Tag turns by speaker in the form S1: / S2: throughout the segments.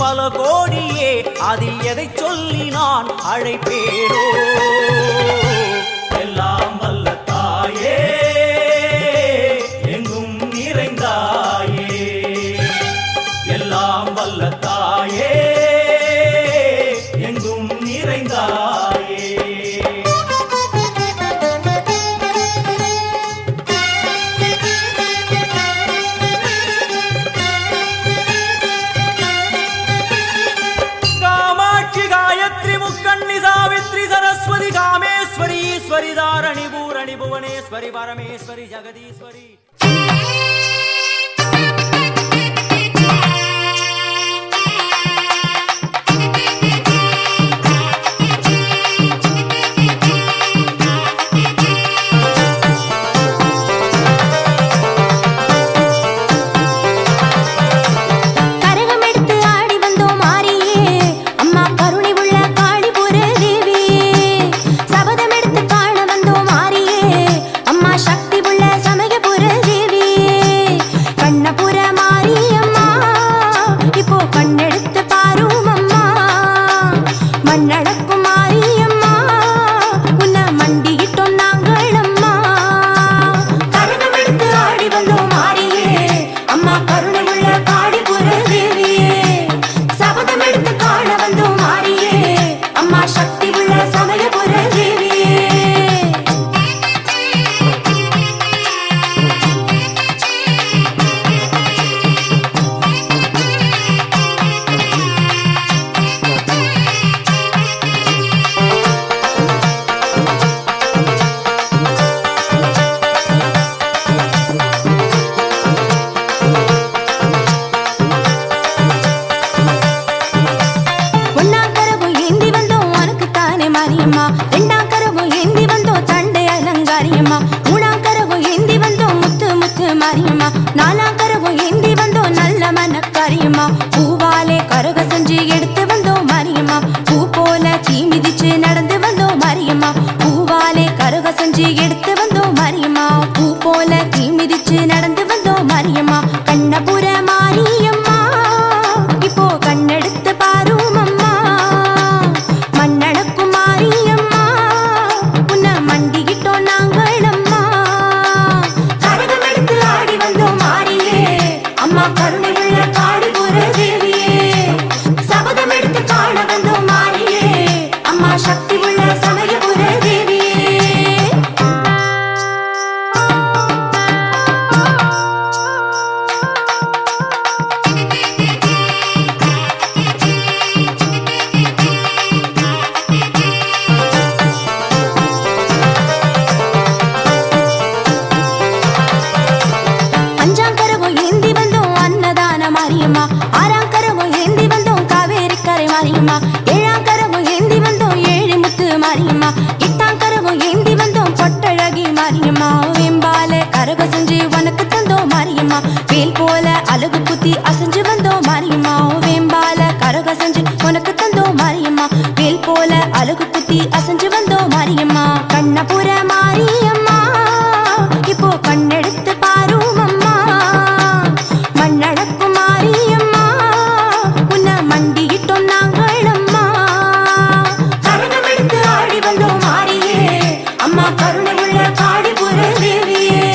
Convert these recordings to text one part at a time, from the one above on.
S1: பல கோடியே, அதில் எதை சொல்லி நான் அழைப்பேனோ? எல்லாம் வல்ல தாயே, எங்கும் நிறைந்தாயே, எல்லாம் வல்ல தாயே, எங்கும் நிறைந்தாயே. सरस्वती कामेश्वरी ईश्वरी धारणी पूरणी भुवनेश्वरी परमेश्वरी जगदीश्वरी. பூவாலே கருக செஞ்சு எடுத்து வந்தோம் மாரியம்மா, பூ போல தீ மிதிச்சு நடந்து வந்தோம் மாரியம்மா, பூவாலே கருக செஞ்சு எடுத்து வந்தோம் மாரியம்மா, பூ போல தீ மிதிச்சு நடந்து வந்தோம் மாரியம்மா. கண்ணபுர மாரியம்மா, இப்போ கண்ணெடுத்து பாரும் அம்மா, மண்ணடக்கும் மாரியம்மா, உன்னை மண்டிக்கிட்டோம் நாங்கள் அம்மா. கரகம் எடுத்து ஆடி வந்தோம் மாரியே, அம்மா கருணை உள்ள காடு தேவியே, சபதம் எடுத்து காண வந்தோம் மாரியே, அம்மா சக்தி உள்ள சமயபுர தேவியே. அஞ்சாம் கரகம் ஏந்தி வந்தோம் அன்னதான மாரியம்மா, ஆறாம் கரகம் ஏந்தி வந்தோம் காவேரி கரை மாரியம்மா, ஏழாம் கரகம் ஏந்தி வந்தோம் ஏழு முத்து மாரியம்மா, எட்டாம் கரகம் ஏந்தி வந்தோம் பொட்டழகி மாரியம்மா. வெம்பால கரக செஞ்சு உனக்கு தந்தோம் மாரியம்மா, வேல் போல அழகு குத்தி அசைஞ்சு வந்தோம் மாரியம்மா, வெம்பால கரக செஞ்சு உனக்கு தந்தோம் மாரியம்மா, வேல் போல அழகு குத்தி அசைஞ்சு வந்தோம் மாரியம்மா. கண்ணபுர மாரியம்மா, இப்போ கண்ணெடுத்து பாரும் அம்மா, மண்ணடக்கும் மாரியம்மா, உன்னை மண்டிக்கிட்டோம் நாங்கள் அம்மா. கரகம் எடுத்து ஆடி வந்தோம் மாரியே, அம்மா கருணை உள்ள காடிபுர தேவியே,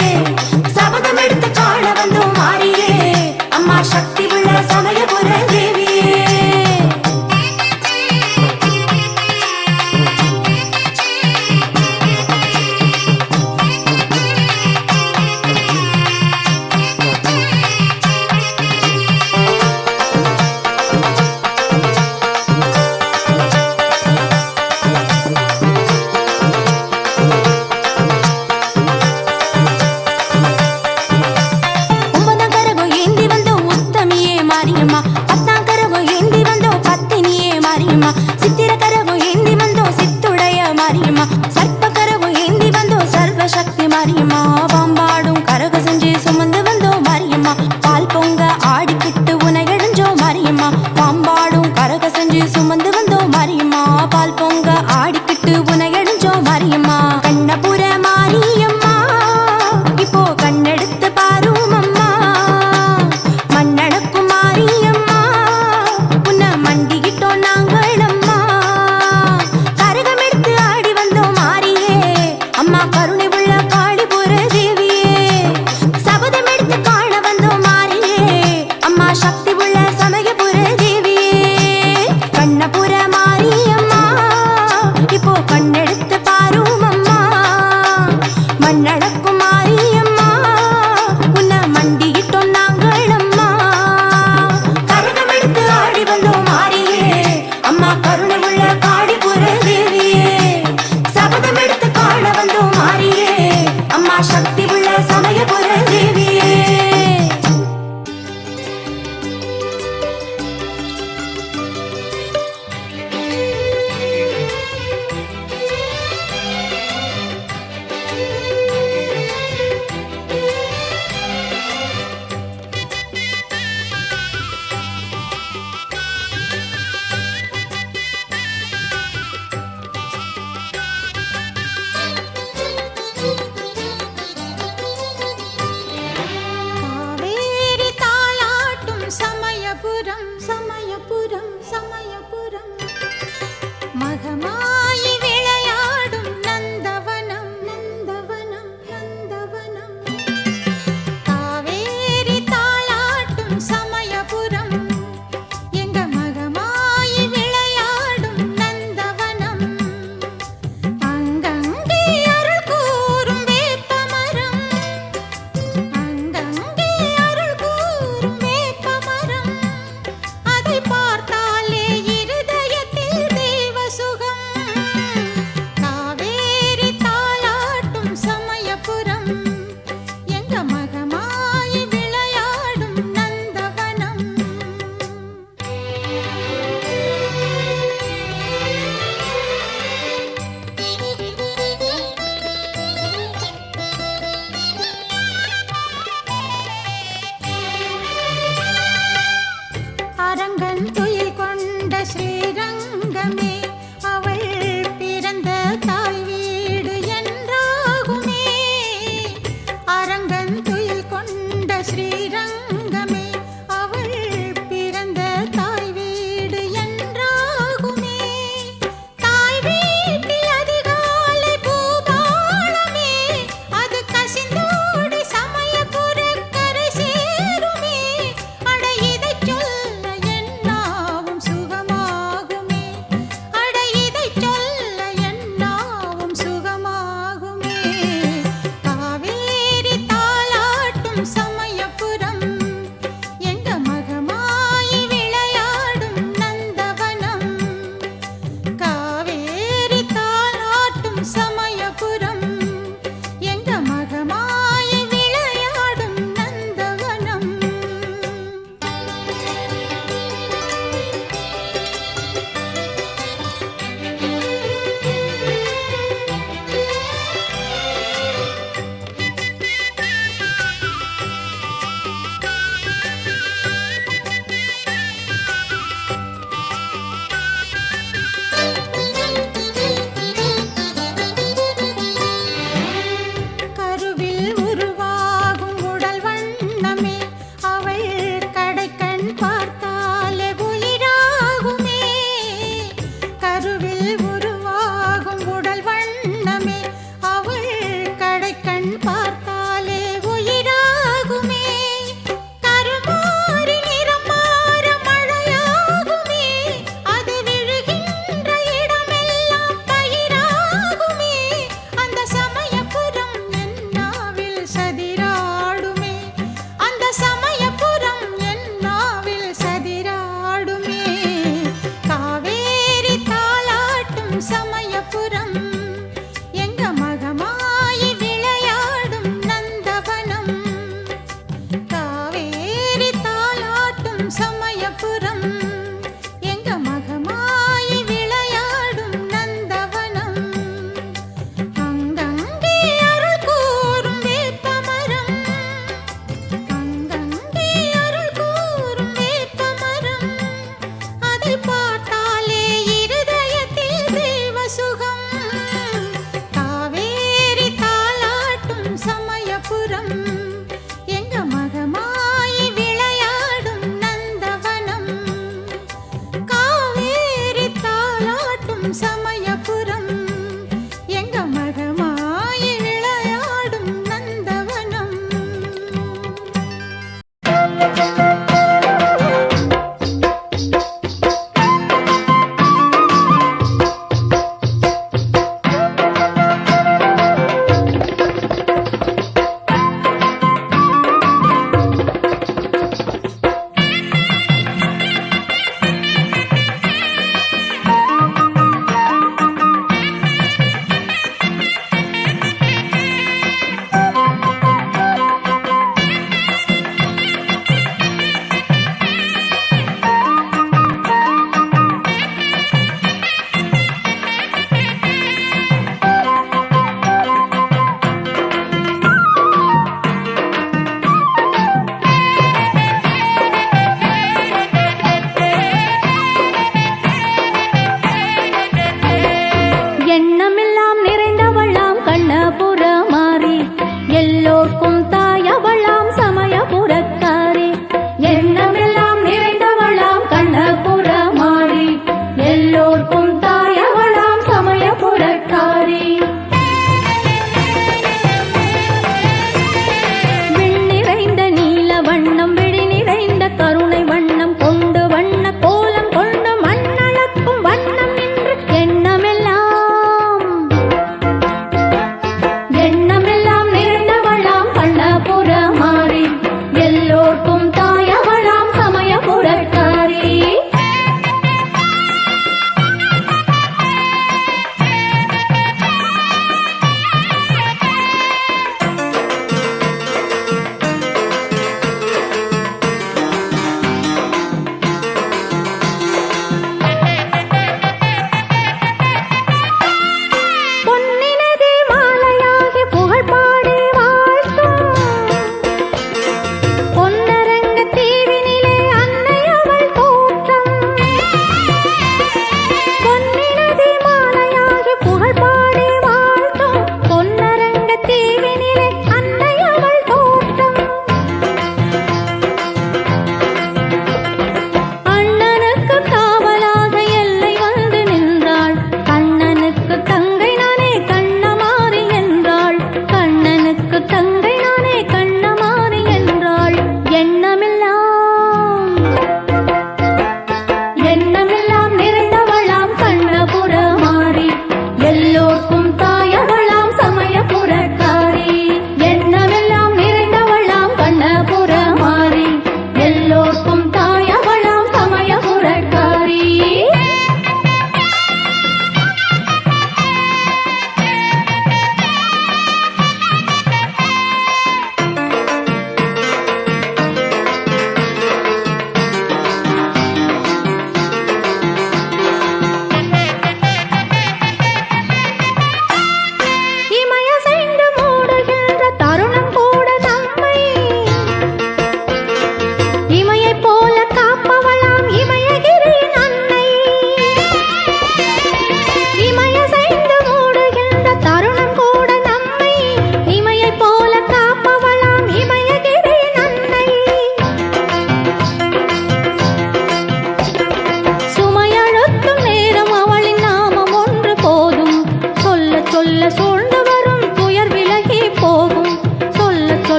S1: சபதம் எடுத்து காண வந்தோம் மாரியே, அம்மா சக்தி உள்ள சமயபுர தேவியே. மாரியம்மா இப்போ கண்ணெடுத்து பாரும் அம்மா மண்ணடக்கும் மாரியம்மா உன்னை மண்டியிட்டோம் நாங்கள் அம்மா கரகம் எடுத்து ஆடி வந்தோம் மாரியே அம்மா கருணை உள்ள காடிபுர தேவியே சபதம் எடுத்து காண வந்தோம் மாரியே அம்மா சக்தி உள்ள சமயபுர தேவியே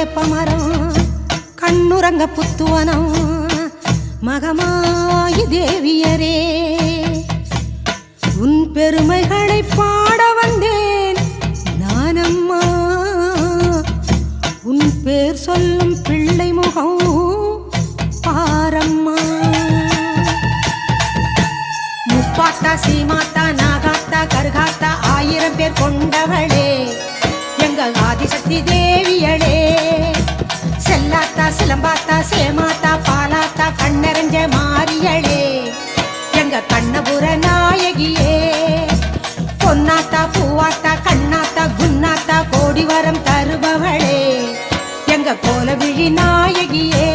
S2: வேப்பமரம் கண்ணுறங்க புத்துவனம் மகமாயி தேவியரே உன் பெருமைகளை பாட வந்தேன் நானம்மா உன் பேர் சொல்லும் பிள்ளை முகம் பாரம்மா முப்பாத்தா சீமாத்தா நாகாத்தா கருகாத்தா 1000 பேர் கொண்டவளே எங்கள் ஆதிசக்தி தேவியளே செல்லாத்தா சிலம்பாத்தா சேமாத்தா பாலாத்தா கண்ணறிஞ்ச மாரியளே எங்க கண்ணபுர நாயகியே பொன்னாத்தா பூவாத்தா கண்ணாத்தா குன்னாத்தா கோடி வரம் தருபவளே எங்க கோலவிழி நாயகியே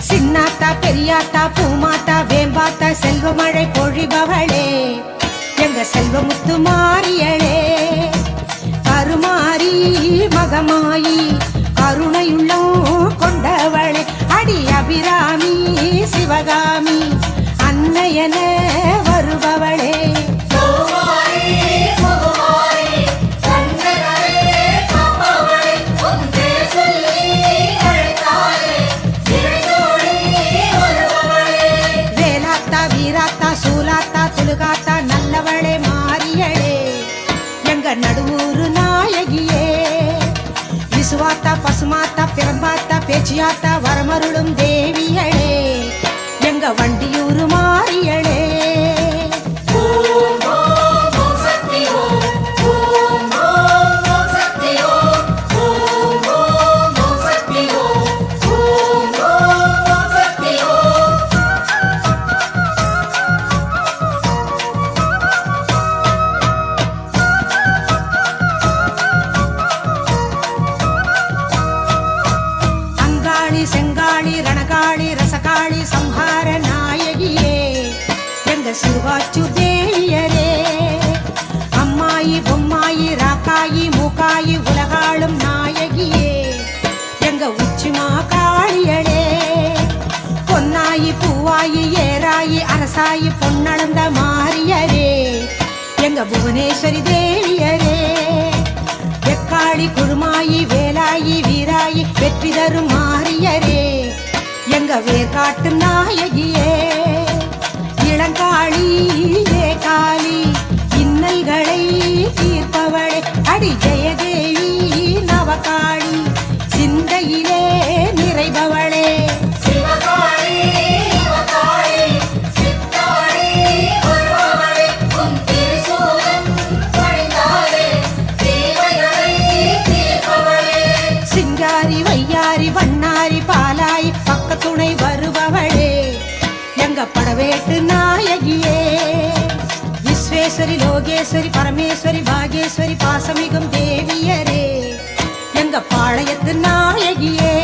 S2: சின்னாத்தா பெரியாத்தா பூமாத்தா வேம்பாத்தா செல்வமழை பொழிபவளே எங்க செல்வமுத்து மாரியளே கருமாரி மகமாயி கருணையுள்ளம் கொண்டவளே அடி அபிராமி சிவகாமி அன்னையன வருபவளே வேலாத்தா வீராத்தா சூலாத்தா துலுகாத்தா நல்லவளே மாரியளே எங்க நடுவூரு நாயகியே விசுவாத்தா பசுமாத்தா பிரம்பாத்தா பேச்சியாத்தா வரமருளும் தேவியளே எங்க வண்டியூரு மாரியளே செங்காளி ரணகாளி ரசகாளி சம்ஹார நாயகியே எங்க சிறுவாச்சு தேவியரே அம்மாயி பொம்மாயி ராக்காயி மூக்காயி உலகாளும் நாயகியே எங்க உச்சிமா காளியளே பொன்னாயி பூவாயி ஏராயி அரசாயி பொன்னளந்த மாரியரே எங்க புவனேஸ்வரி தேவியரே எக்காளி குருமாயி வேலாயி வீராயி வெற்றி தரும் மாரியரே எங்க வேர்காட்டு நாயகியே இளங்காளி ஏகாலி இன்னல்களை தீர்ப்பவளே அடி ஜெயதேவி நவகாளி சிந்தையிலே நிறைபவளே சிங்காரி வையாரி வண்ணாரி பாலாய் பக்கத்துணை வருபவளே எங்க படவேட்டு நாயகியே விஸ்வேஸ்வரி லோகேஸ்வரி பரமேஸ்வரி பாகேஸ்வரி பாசமிகும் தேவியரே எங்க பாளையத்து நாயகியே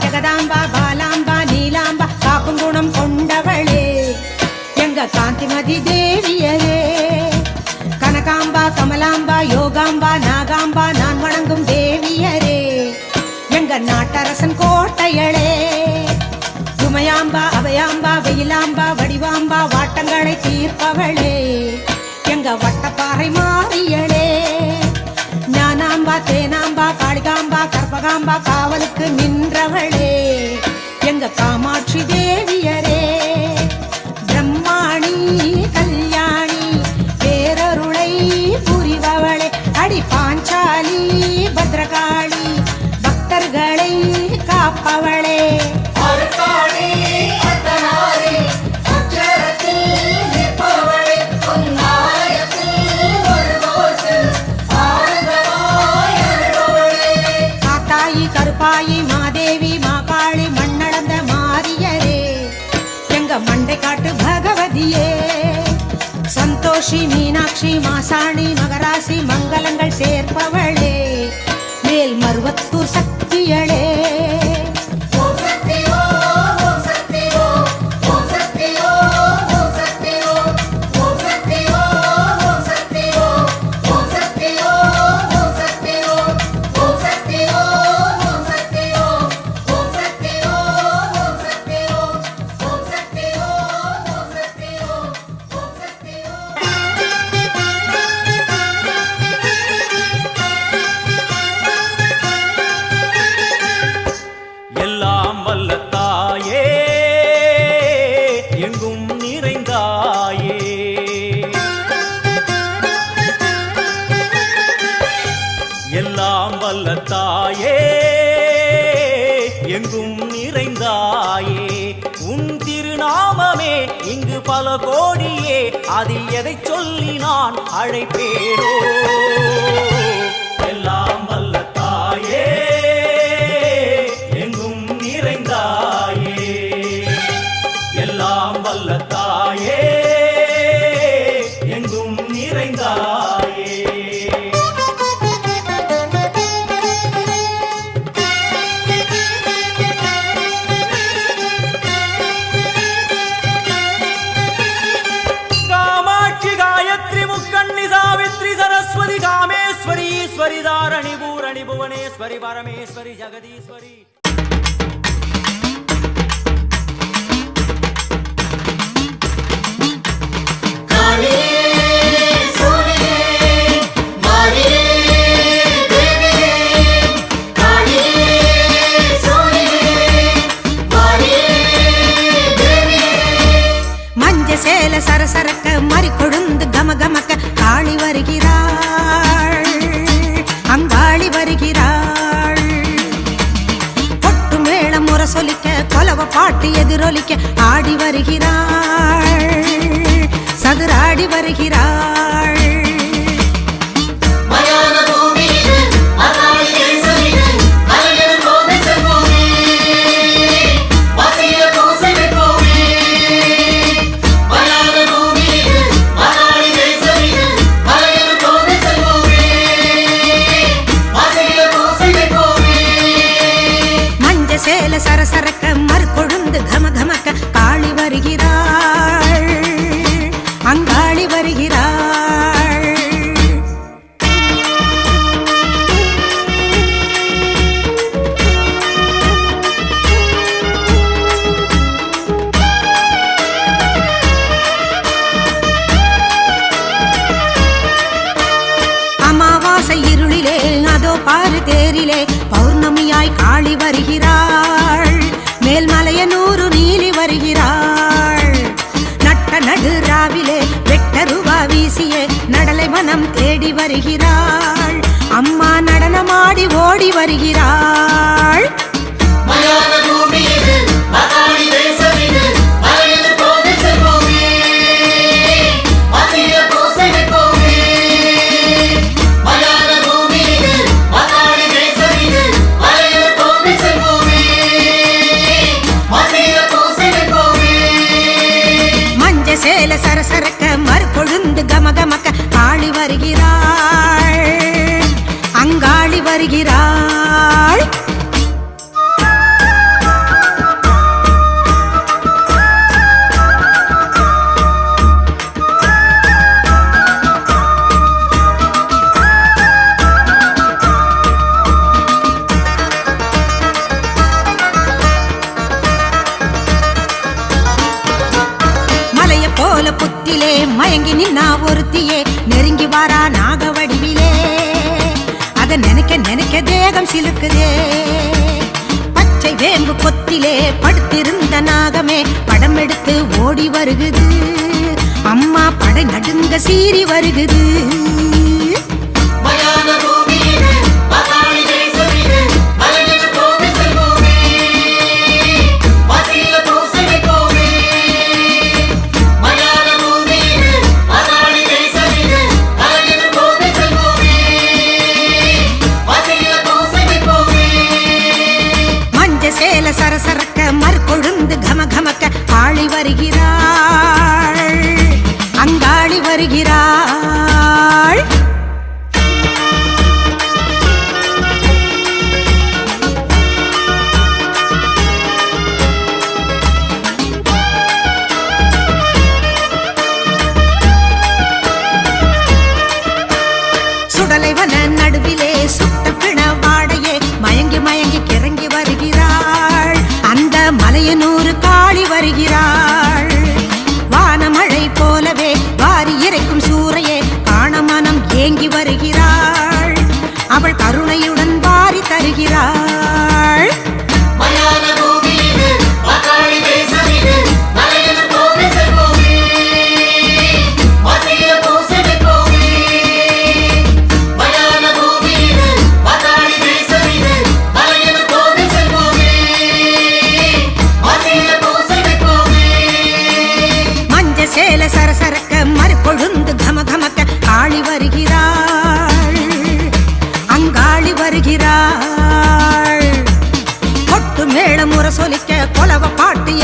S2: ஜகதாம்பா பாலாம்பா நீலாம்பா காக்கும் குணம் கொண்டவளே எங்க காந்திமதி தேவியரே கனகாம்பா கமலாம்பா யோகாம்பா நாகாம்பா நான் வணங்கும் தேவியரே எங்க நாட்டரசன் கோட்டையளே உமையாம்பா அபயாம்பா வெயிலாம்பா வடிவாம்பா வாட்டங்களை தீர்ப்பவளே எங்க வட்டப்பாறை மாரியளே ஞானாம்பா தேனாம்பா காளிகாம்பா கற்பகாம்பா காவலுக்கு நின்றவளே எங்க காமாட்சி தேவியரே பிரம்மாணி கல்யாணி பேரருளை புரிபவளே அடி பாஞ்சாலி பத்ரகாளி பக்தர்களை காப்பவளே கருப்பாயி மாதேவி மாகாளி மண்ணளந்த மாரியரே எங்க மண்டை காட்டு பகவதியே சந்தோஷி மீனாட்சி மாசாணி மகராசி மங்களங்கள் சேர்ப்பவளே மேல் மருவத்தூர் சக்தியளே
S3: சக்தி வல்ல தாயே எங்கும் நிறைந்தாயே உன் திருநாமமே இங்கு பல கோடியே அதில் எதை சொல்லி நான் அழைப்பேனோ எல்லாம் வல்ல தாயே எங்கும் நிறைந்தாயே எல்லாம் வல்ல தாயே எங்கும் நிறைந்தாயே सरस्वती कामेश्वरी ईश्वरी धारणी पूरणी भुवनेश्वरी परमेश्वरी जगदीश्वरी
S2: சேல சரசரக்க மறி கொழுந்து கமகமக்க காளி வருகிறாள் அங்காளி வருகிறாள் பொட்டு மேளம் முரசொலிக்க கொலவ பாட்டு எதிரொலிக்க ஆடி வருகிறாள் சதுராடி வருகிறாள் சேல சரசரக்க மறுகொழுந்து கமகமக்க காளி வருகிறாள் அங்காளி வருகிறாள் அமாவாசை இருளிலே அதோ பாரு தேரிலே பௌர்ணமியாய் காளி வருகிறாள் மேல்மலையனூரு நீலி வருகிறாள் நட்ட நடு ராவிலே வெட்டருவா வீசியே நடலை மனம் தேடி வருகிறாள் அம்மா நடனமாடி ஓடி வருகிறாள் சேல சரசரக்க மறுகொழுந்து கமகமக்க காளி வருகிறாள் அங்காளி வருகிறாள் புத்திலே மயங்கி நின்னா ஒருத்தியே நெருங்கி வாரா நாக வடிவிலே அத நினைக்க நினைக்க தேகம் சிலுக்குதே பச்சை வேம்பு கொத்திலே படுத்திருந்த நாகமே படம் எடுத்து ஓடி வருகுது அம்மா படை நடுங்க சீறி வருகுது சேல சரசரக்க மறுகொழுந்து கமகமக்க காளி வருகிறாள் அங்காளி வருகிறாள் சுடலைவன நடுவிலே சுட்ட பிண வாடையே மயங்கி மயங்கி கிறங்கி வருகிறாள் அந்த மலையனூர் காளி வருகிறாள் வானமழை போலவே வாரி இறைக்கும் சூறையே காண மனம் ஏங்கி வருகிறாள் அவள் கருணையுடன் வாரி தருகிறாள்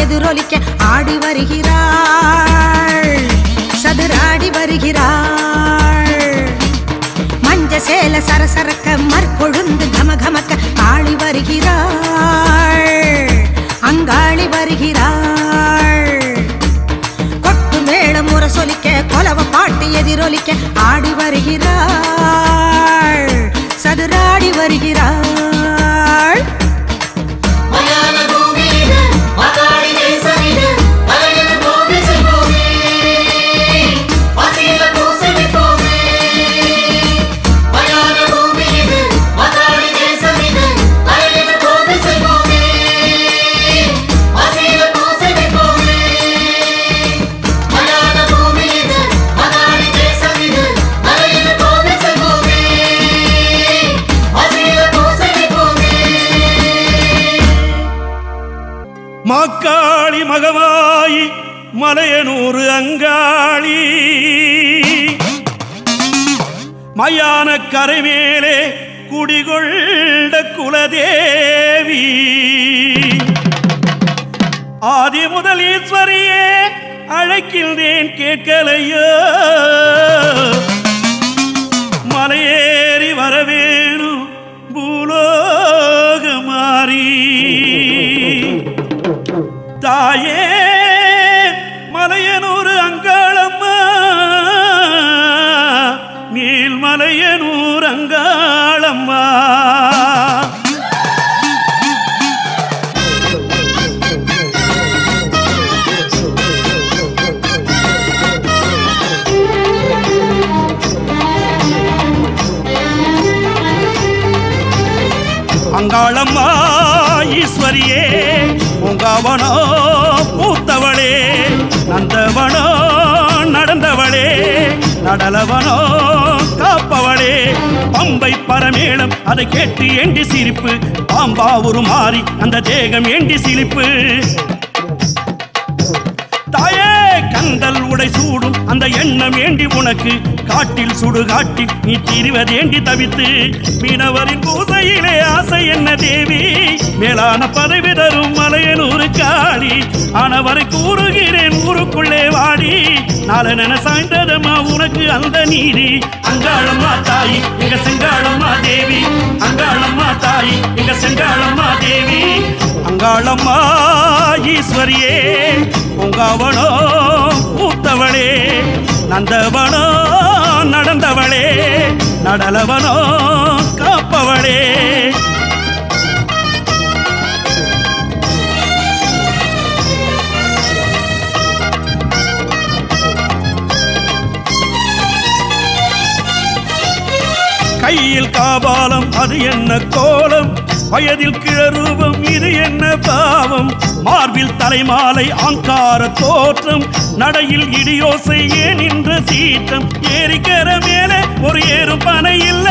S2: எதிரொலிக்க ஆடி வருகிறாள், சதுராடி வருகிறாள். மஞ்ச சேல சரசரக்க மற்கொழுந்து கமகமக்க ஆளி வருகிறாள், அங்காளி வருகிறாள். கொட்டு மேள முரசொலிக்க கொலவ பாட்டு எதிரொலிக்க ஆடி வருகிறாள், சதுராடி வருகிறாள்.
S4: மாக்காளி மகமாயி மலையனூர் அங்காளி மயான கரை மேலே குடிகொண்ட குலதேவி ஆதி முதல் ஈஸ்வரியே அழைக்கின்றேன் கேட்கலையோ, மலையேறி வரவேணும் பூலோக மாறி. தாயே மலையனூர் அங்காளம்மா, நீல்மலையனூர் அங்காளம்மா. அங்காளம்மா ஈஸ்வரியே உங்கவனோ பூத்தவளே, நந்தவனோ நடந்தவளே, நடலவனோ காப்பவளே. பம்பை பரமேளம் அதை கேட்டு ஏண்டி சிரிப்பு, பாம்பா ஒரு மாறி அந்த தேகம் ஏண்டி சிரிப்பு. தாயே கந்தல் உடை சூடும் அந்த எண்ணம் ஏண்டி உனக்கு, காட்டில் சுடுகாட்டி நீ திரிவதேண்டி தவித்து. மீனவரின் பூசையிலே ஆசை என்ன தேவி, மேலான பதவி தரும் மலையனூர் காளி. ஆனவரை கூறுகிறேன் ஊருக்குள்ளே வாடி, நாளென சாய்ந்ததம்மா உனக்கு அந்த நீதி. அங்காளம்மா தாயி எங்க செங்காளம்மா தேவி, அங்காளம்மா தாயி எங்க செங்காளம்மா தேவி. அங்காளம்மா ஈஸ்வரியே உங்கவனோ பூத்தவளே, நந்தவனோ நடந்தவளே, நடலவனோ காப்பவளே. கையில் காபாலம் அது என்ன கோலம், வயதில் கிழரூபம் இது என்ன பாவம். மார்பில் தலைமாலை ஆங்கார தோற்றம், நடையில் இடியோசை ஏன் என்ற சீற்றம். ஏரிக்கர மேலே ஒரு ஏறும் பனை இல்ல,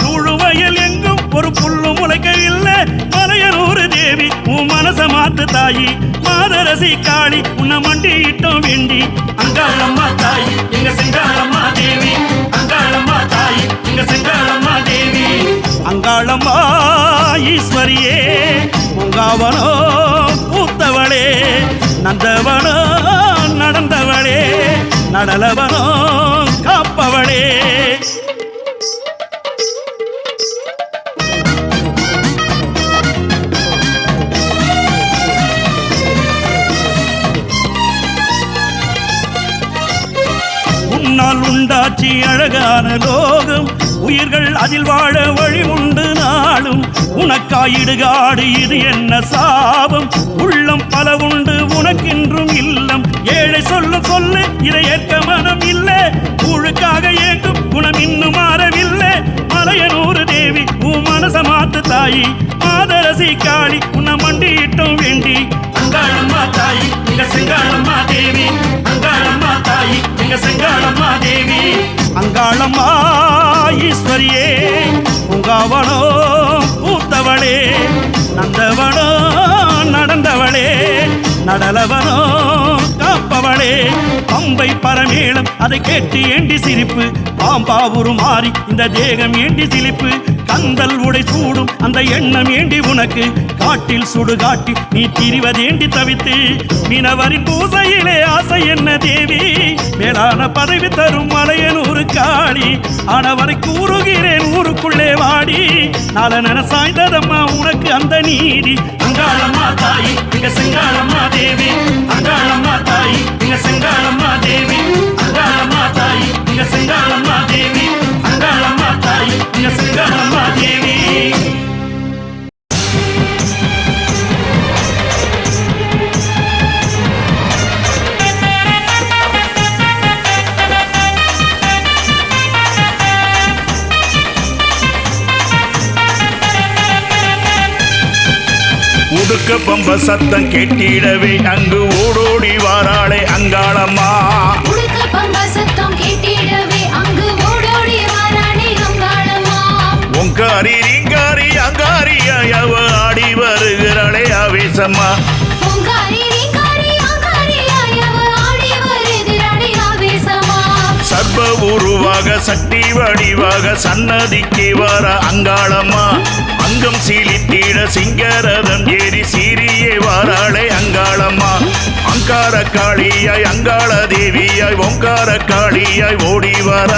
S4: நூழு வயல் எங்கும் ஒரு புல்லு முளைக்கவில்லை. மலையனூர் தேவி உன் மனச மாத்து தாயி, மாதரசி காளி உன்னை மண்டியிட்டோம் வேண்டி. அங்காளம்மா தாயி எங்க செங்காளம்மா தேவி, அங்காளம்மா தாயி எங்க செங்காளம்மா தேவி. அங்காளம்மா ஈஸ்வரியே உங்கவனோ பூத்தவளே, நந்தவனோ நடந்தவளே, நடலவனோ காப்பவளே. உன்னால் உண்டாச்சி அழகான லோகம், உயிர்கள் அதில் வாழ வழி உண்டு நாளும். உனக்காயிடுகாடு இது என்ன சாபம், உள்ளம் பல உண்டு உனக்கென்றும் இல்லம். ஏழை சொல்லும் சொல்லு இதை ஏற்க மனம் இல்லை, ஊழுக்காக ஏங்கும் குணம் இன்னும் மாறவில்லை. மலையனூர் தேவி உன் மனச மாத்து தாயி, மாதரசி காளி உன்னை மண்டியிட்டோம் வேண்டி. அங்காளம்மா தாயி எங்க செங்காளம்மா தேவி, அங்காளம்மா தாயி எங்க செங்காளம்மா தேவி. அங்காளம்மா ஈஸ்வரியே உங்கவனோ பூத்தவளே, நந்தவனோ நடந்தவளே, நடலவனோ காப்பவளே. பம்பை பரமேளம் அதை கேட்டு ஏண்டி சிரிப்பு, பாம்பா ஒரு மாறி இந்த தேகம் ஏண்டி சிரிப்பு. கந்தல் உடை சூடும் அந்த எண்ணம் ஏண்டி உனக்கு காட்டில் சுடுகாட்டி நீ திரிவதேண்டி தவித்து மீனவரின் பூசையிலே ஆசை என்ன தேவி மேலான பதவி தரும் மலையனூரு காளி ஆனவரை கூறுகிறேன் ஊருக்குள்ளே வாடி நாளன சாய்ந்ததம்மா உனக்கு அந்த நீதி அங்காளம்மா தாயி இங்க செங்காளம்மா தேவி அங்காளம்மா தாயி இங்க செங்காளம்மா தேவி அங்காளம்மா தாயி இங்க செங்காளம்மா தேவி அங்காளம்மா தாயி இங்க செங்காளம்மா தேவி
S5: உடுக்க பம்ப சத்தம் கேட்டிடவே அங்கு ஓடோடி வாராளே அங்காளம்மா
S1: உடுக்க பம்ப சத்தம் கேட்டிடவே அங்கு ஓடோடி வாராளே அங்காளம்மா
S5: ஒங்காரி ரீங்காரி அங்காரியாய் அவ ஆடி வருகிறாளே ஆவேசம்மா
S1: பொங்காரி ரீங்காரி அங்காரியாய் அவ ஆடி வருகிறாளே ஆவேசமா
S5: சர்வ உருவாக சக்தி வடிவாக சன்னதிக்கு வர அங்காளம்மா அங்கம் சீலித்திட சிங்கரதம் ஏறி சீரியே வாராளே அங்காளம்மா அங்கார காளியாய் அங்காள தேவியாய் ஓங்கார காளியாய் ஓடி வர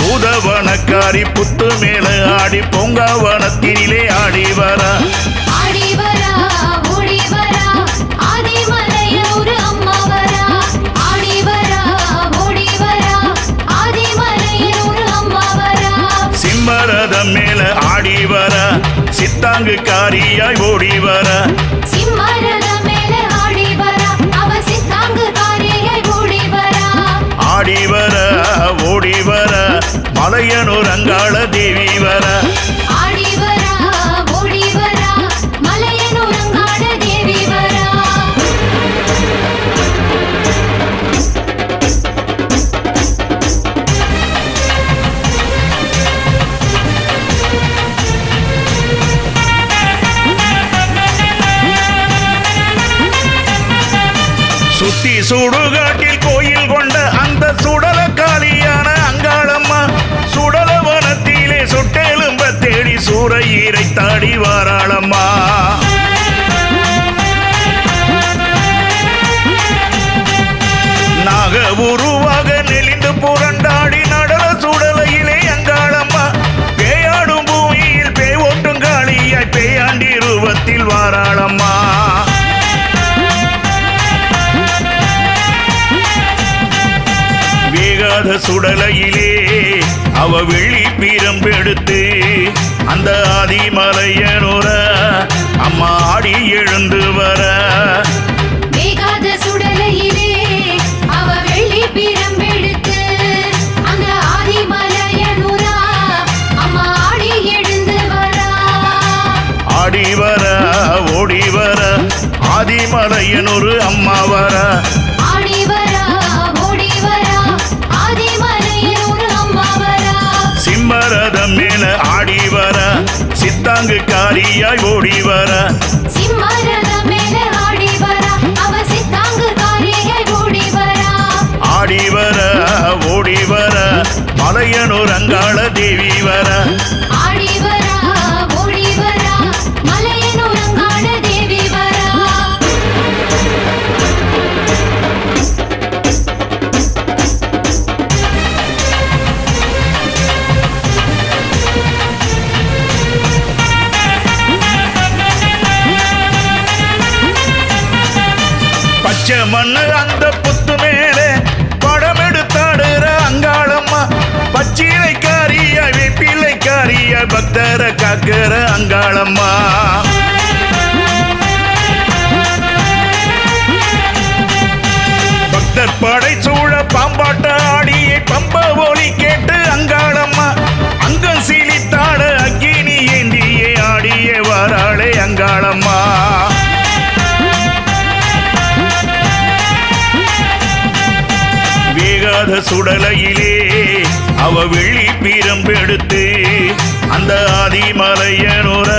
S5: பூதவனக்காரி புத்து மேல ஆடி பொங்காவனத்தினிலே ஆடி வர
S1: ஆடி வரா ஓடி வரா ஆதிமலையூர் அம்மா வரா ஆடி வரா ஓடி வரா ஆதிமலையூர் அம்மா வரா
S5: சிம்மரதம் மேல ஆடி வர சித்தாங்கு காரியாய் ஓடி வர
S1: சிம்மரத மேல ஆடி வரா அவ சித்தாங்கு காரியாய் ஓடி வரா
S5: ஆடி வர ஓடி வர மலையனூர் அங்காள தேவி வர
S1: ஆடி வரா ஓடி வரா மலையனூர் அங்காள தேவி வரா
S5: சுத்தி சுடுகாட்டில் கோயில் கொண்ட அந்த சுடல காளியான அங்காளம்மா சுடலவனத்திலே சொட்டெலும்ப தேடி சூறையீரை தாடி வாராளம்மா நாக உருவாக நெளிந்து புரண்டாடி நடன சுடலையிலே அங்காளம்மா பேயாடும் பூமியில் பேய் ஓட்டும் காளியாய் பேயாண்டி ரூபத்தில் வாராளம்மா வேகாத சுடலையிலே அவ வெள்ளி பீரம்பெடுத்து அந்த ஆதிமலையனுர அம்மா ஆடி எழுந்து வர
S1: வேகாத சுடலையிலே அவ வெள்ளி பீரம்பெடுத்து அந்த ஆதிமலையனூரா அம்மா ஆடி எழுந்து வரா
S5: ஆடி வர ஓடி வர ஆதிமலையனொரு அம்மா வர
S1: ஆடி வரா ஓடி வரா ஆதிமலையனூர் அம்மா வரா
S5: சிம்மரதம் மேல ஆடி வர சித்தாங்கு காரியாய் ஓடி வர
S1: சிம்மரத மேல ஆடி வரா அவ சித்தாங்கு காரியாய் ஓடி வரா
S5: ஆடி வர ஓடி வர மலையனூர் அங்காள தேவி வர
S1: ஆடி வரா ஓடி வரா மலையனூர் அங்காள தேவி வரா
S5: பச்சை மண்ணு அந்த புத்து மேலே படம் எடுத்தாடுற அங்காளம்மா பச்சிலைக்காரியாய் வேப்பிலைக்காரியாய் பக்தரை காக்கிற அங்காளம்மா பக்தர் படை சூழ பாம்பாட்ட ஆடியை பம்ப ஒலி கேட்டு அங்காளம்மா அங்கம் சீலித்தாட அக்கினி ஏந்தியே ஆடியே வாராளே அங்காளம்மா வேகாத சுடலையிலே அவ வெள்ளி பீரம்பெடுத்து அந்த ஆதிமலையனுர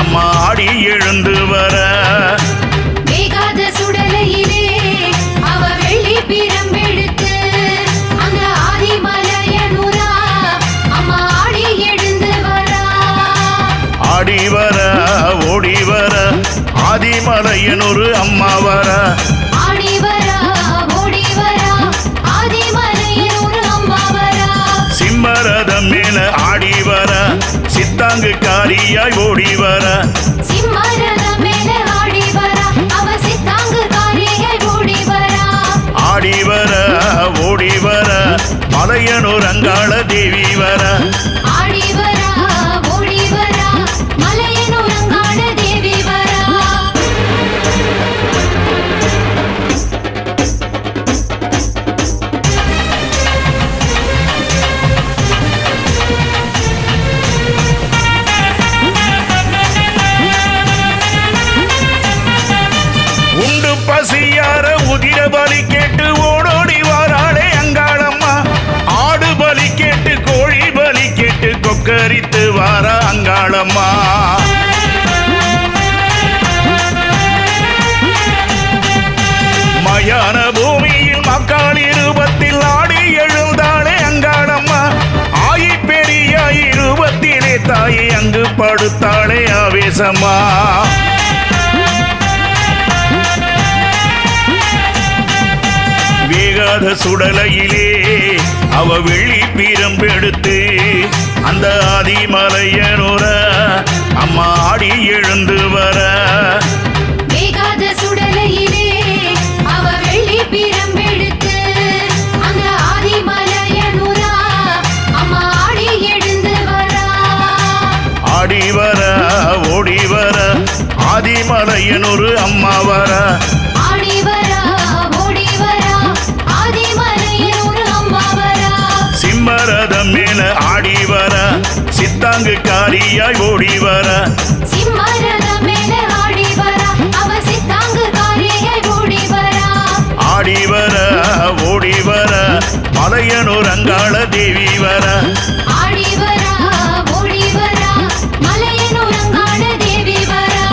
S5: அம்மா ஆடி எழுந்து வர
S1: வேகாத சுடலையிலே அவ வெள்ளி பீரம்பெடுத்து அந்த ஆதிமலையனூரா அம்மா ஆடி எழுந்து வரா
S5: ஆடி வர ஓடி வர ஆதிமலையனூர் அம்மா வர
S1: ஆடி வரா ஓடி வரா ஆதிமலையனூர் அம்மா வரா
S5: சிம்மரதம் மேல ஆடி வர சித்தாங்கு காரியாய் ஓடி வர
S1: சிம்மரதம் மேல ஆடி வரா அவ சித்தாங்கு காரியாய் ஓடி வரா
S5: ஆடி வர ஓடி வர மலையனூர் அங்காள தேவி வர
S1: ஆடி வரா ஓடி வரா மலையனூர் அங்காள தேவி வரா
S5: உண்டு பசியார உதிர பலி கேட்டு ஓடோடி வாராளே அங்காளம்மா ஆடு பலி கேட்டு கோழி பலி கேட்டு கொக்கரித்து வார அங்காளம்மா மயான பூமியில் மக்கள் இருபத்தில் ஆடி எழுந்தாளே அங்காளம்மா ஆயி பெரிய இருபத்திலே தாயை அங்கு படுத்தாளே ஆவேசமா வேகாத சுடலையிலே அவ வெள்ளி பீரம்பெடுத்து அந்த ஆதிமலையனூர அம்மா ஆடி எழுந்து வர
S1: வேகாத சுடலையிலே அவ வெள்ளி பிரம்பெடுத்து அந்த ஆதிமலையனூரா அம்மா ஆடி எழுந்து வரா
S5: ஆடி வர ஓடி வர ஆதிமலையனூர் அம்மா வர
S1: ஆடி வரா ஓடி வரா ஆதிமலையனூர் அம்மா வரா
S5: சிம்மரதம் மேல ஆடி வர சித்தாங்கு காரியாய் ஓடி வர
S1: சிம்மரதம் மேல ஆடி வரா அவ சித்தாங்கு காரியாய் ஓடி வரா
S5: ஆடி வர ஓடி வர மலையனூர் அங்காள தேவி வர
S1: ஆடி வரா ஓடி வரா மலையனூர் அங்காள தேவி வரா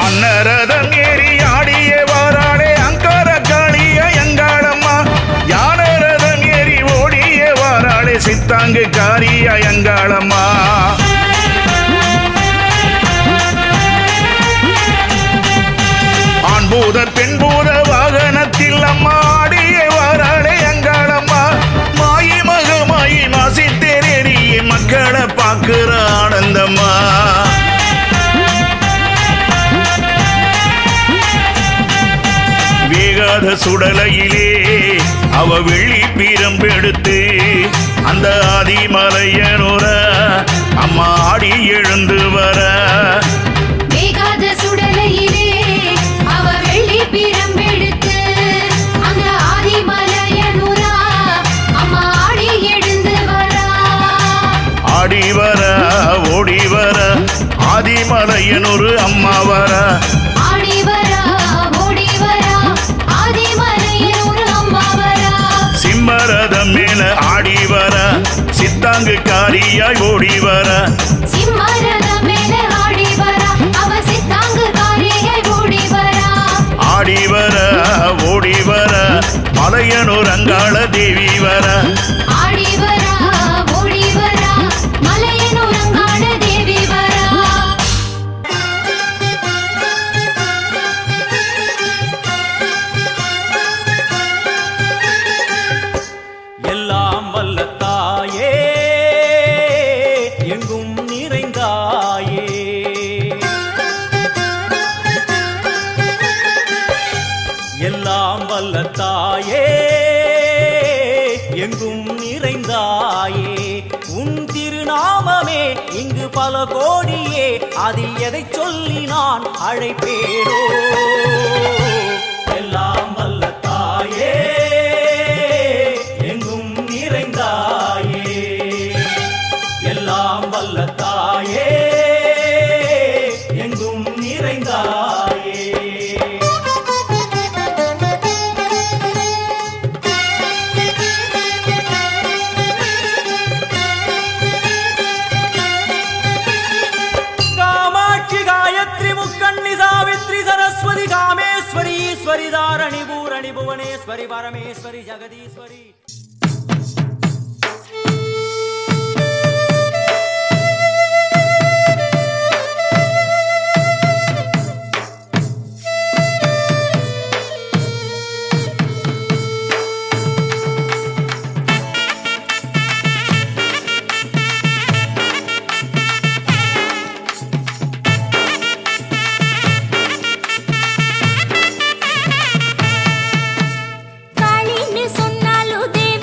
S5: அன்னரதம் ஏறி ஆடிய வாராளே அங்கார காளிய அங்காளம்மா யானரதம் ஏறி ஓடிய வாராளே சித்தாங்கு காரிய அங்காளம்மா ஆண்பூத பெண்பூத வாகனத்தில் அம்மா ஆடிய வாராளே அங்காளம்மா மாயி மகமாயி மாசித்தேரிய மக்களை பார்க்கிற ஆனந்தம்மா வேகாத சுடலையிலே அவ வெள்ளி பீரம்பெடுத்து அந்த ஆதிமலையனூர அம்மா ஆடி எழுந்து வர
S1: வேகாத சுடலையிலே அவ வெள்ளி பிரம்பெடுத்து அந்த ஆதிமலையனூரா அம்மா ஆடி எழுந்து வரா
S5: ஆடி வர ஓடி வர ஆதிமலையனூர் அம்மா வர
S1: ஆடி வரா ஓடி வரா ஆதிமலையனூர் அம்மா வரா
S5: சிம்மரதம் மேல ஆடி வர சித்தாங்கு காரியாய் ஓடி வர
S1: சிம்மரதம் மேல ஆடி வரா அவ சித்தாங்கு காரியாய் ஓடி வரா
S5: ஆடி வர ஓடி வர மலையனூர் அங்காள தேவி வர
S1: ஆடி வரா ஓடி வரா மலையனூர் அங்காள தேவி வரா
S3: எல்லாம் வல்ல தாயே எங்கும் நிறைந்தாயே எல்லாம் வல்ல தாயே எங்கும் நிறைந்தாயே உன் திருநாமமே இங்கு பல கோடியே அதில் எதை சொல்லி நான் அழைப்பேனோ எல்லாம் வல்ல தாயே எங்கும் நிறைந்தாயே எல்லாம் வல்ல தாயே எங்கும் நிறைந்தாயே
S6: புவனேஸ்வரி பரமேஸ்வரி ஜெகதீஸ்வரி.
S1: காளின்னு சொன்னாலும் தேவி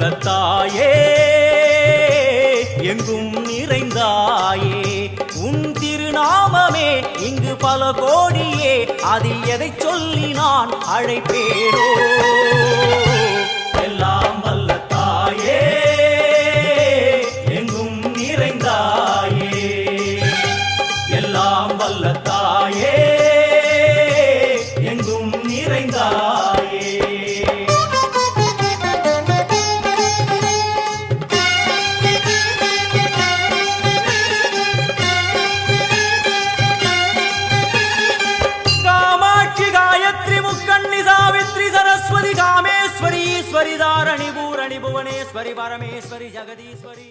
S3: வல்ல தாயே எங்கும் நிறைந்தாயே உன் திருநாமமே இங்கு பல கோடியே அதில் எதை சொல்லி நான் அழைப்பேனோ எல்லாம் வல்ல தாயே எங்கும் நிறைந்தாயே எல்லாம் வல்ல தாயே எங்கும் நிறைந்தாயே कामेश्वरी दारणि भूरणि भुवनेश्वरी परमेश्वरी जगदीश्वरी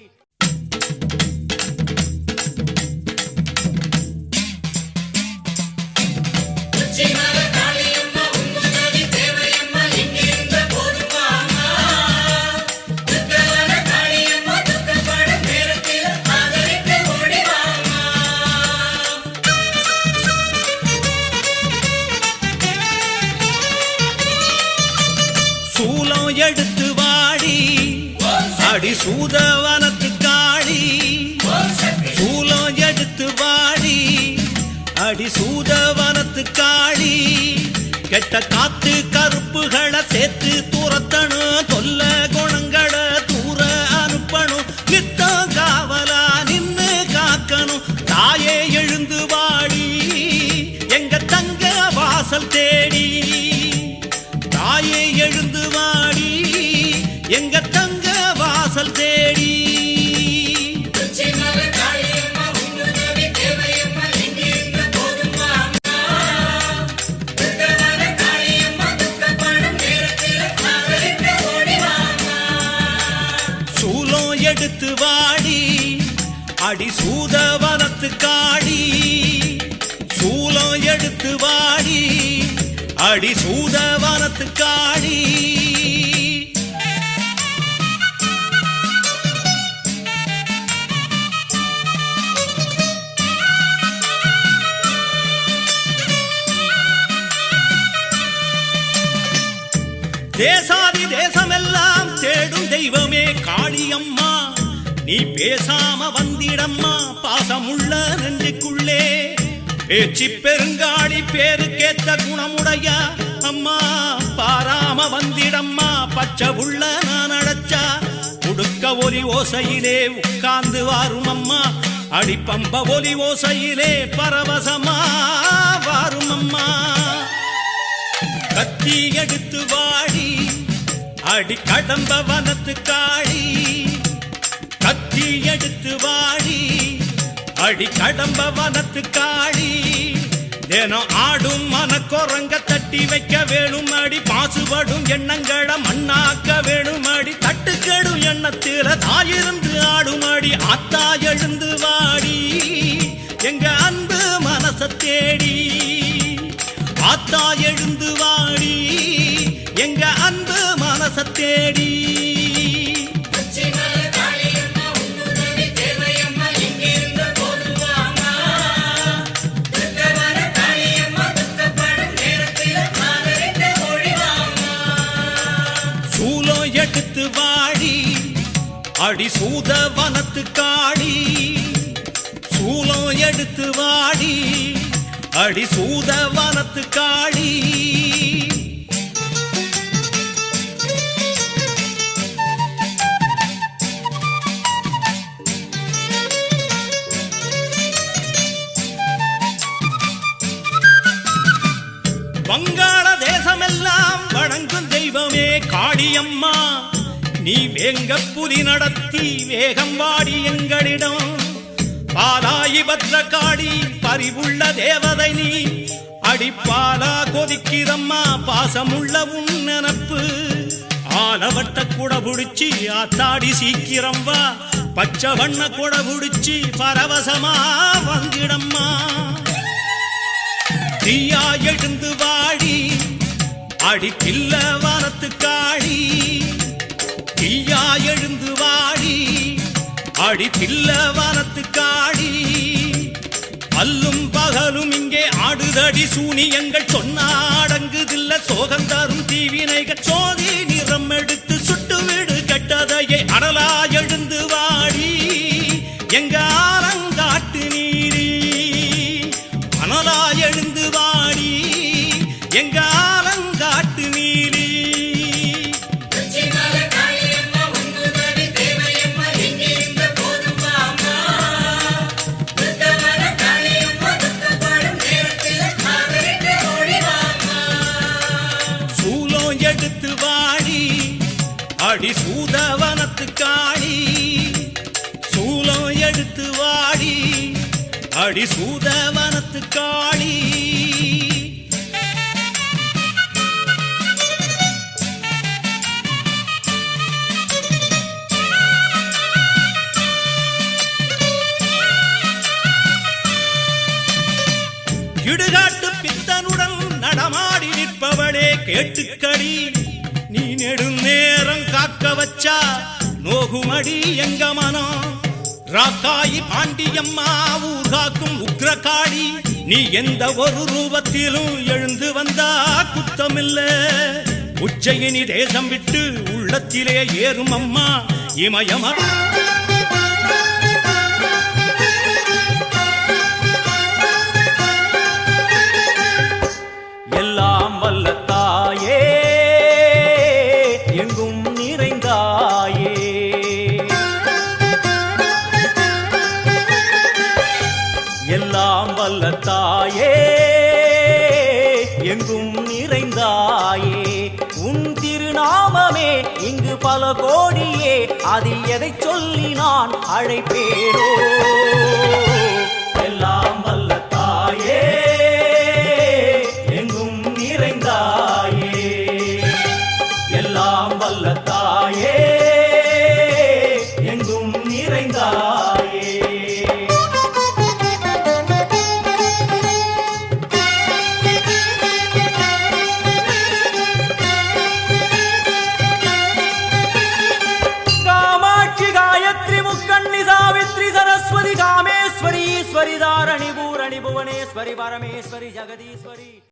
S4: எடுத்து வாடி அடி சூதவனத்து காடி சூலம் எடுத்து வாடி அடி சூதவனத்து காடி கெட்ட காத்து கருப்புகளை சேர்த்து துரத்தணும் தொல்ல குணங்களை தூர அனுப்பணும் நித்தம் காவலா நின்னு காக்கணும் தாயே எழுந்து வாடி எங்க தங்க வாசல் தேடி தாயே எழுந்து வாடி எங்க தங்க வாசல் தேடி சூலம் எடுத்து வாடி அடி சூதவனத்து காடி சூலம் எடுத்து வாடி அடி சூதவனத்து காடி தேசாதி தேசமெல்லாம் தேடும் தெய்வமே காளியம்மா நீ பேசாம வந்திடம்மா பாசமுள்ள நெஞ்சுக்குள்ளே பேச்சு பெருங்காளி பேருக்கேத்த குணமுடைய அம்மா பாராம வந்திடம்மா பச்சை உள்ள நான் அடைச்சா உடுக்க ஒலி ஓசையிலே உட்கார்ந்து வாரும் அம்மா அடிப்பம்ப ஒலி ஓசையிலே பரவசமா வாரும் அம்மா கத்தி எடுத்து வாடி அடி கடம்ப வனத்து காடி கத்தி எடுத்து வாடி அடி கடம்ப வனத்து காடி தினம் ஆடும் மனக்குரங்க தட்டி வைக்க வேணும் அடி பாசுபடும் எண்ணங்களை மண்ணாக்க வேணும் அடி தட்டுக்கெடும் எண்ணத்தில தாயிருந்து ஆடும் அடி ஆத்தா எழுந்து வாடி எங்க அன்பு மனச தேடி ஆத்தா எழுந்து வாடி எங்க அன்பு மனச தேடி சூலம் எடுத்து வாடி அடி சூதவனத்து காடி சூலம் எடுத்து வாடி அடி சூதவனத்து காடி வங்காள தேசமெல்லாம் வணங்கும் தெய்வமே காளியம்மா நீ வேங்க புலி நடத்தி வேகம் வாடி எங்களிடம் பாலாயி பத்ர காடி பரிவுள்ள தேவதை நீ அடிப்பாலா கொதிக்கிறம்மா பாசமுள்ள உன் நினப்பு ஆலவட்ட கூட புடிச்சி ஆத்தாடி சீக்கிரம் வா பச்சை வண்ண கூட புடிச்சி பரவசமா வந்திடம்மா தீயா எழுந்து வாடி அடி கில்ல வானத்து காடி தீயா எழுந்து வாடி அடி கில்ல வானத்து காடி அல்லும் பகலும் இங்கே ஆடுதடி சூனியங்கள் சொன்னா அடங்குதில்ல சோகந்தாரும் தீவினைகள் சோதி நிறம் எடுத்து சுட்டு வீடு கெட்டத அனலா எழுந்து வாடி எங்க ஆலங்காட்டு நீரி அனலா எழுந்து வாடி எங்க ஆலங்காட்டு நீரி சூலம் எடுத்து வாடி அடி சூதவனத்து காளி சூலம் எடுத்து வாடி அடி சூதவனத்து காளி இடுகாட்டு பித்தனுடன் நடமாடி நிற்பவளே கேட்டுக்கடி நீ நெடுநேரம் காக்க வச்சா நோகுமடி எங்க மனம் ராக்காயி பாண்டியம்மா ஊர் காக்கும் உக்ரகாளி நீ எந்த ஒரு ரூபத்திலும் எழுந்து வந்தா குத்தமில்ல உச்சயினி தேசம் விட்டு உள்ளத்திலே ஏறும் அம்மா இமயம
S3: எல்லாம் வல்ல தாயே எங்கும் நிறைந்தாயே எல்லாம் வல்ல தாயே எங்கும் நிறைந்தாயே உன் திருநாமமே இங்கு பல கோடியே அதில் எதை சொல்லி நான் அழைப்பேனோ எல்லாம் வல்ல தாயே எங்கும் நிறைந்தாயே எல்லாம் வல்ல தாயே எங்கும் நிறைந்தாயே காமாட்சி காயத்ரி முக்கண்ணி சாவித்ரி சரஸ்வதி காமேஸ்வரி ஈஸ்வரி தாரணி பூரணி புவனேஸ்வரி பரமேஸ்வரி ஜெகதீஸ்வரி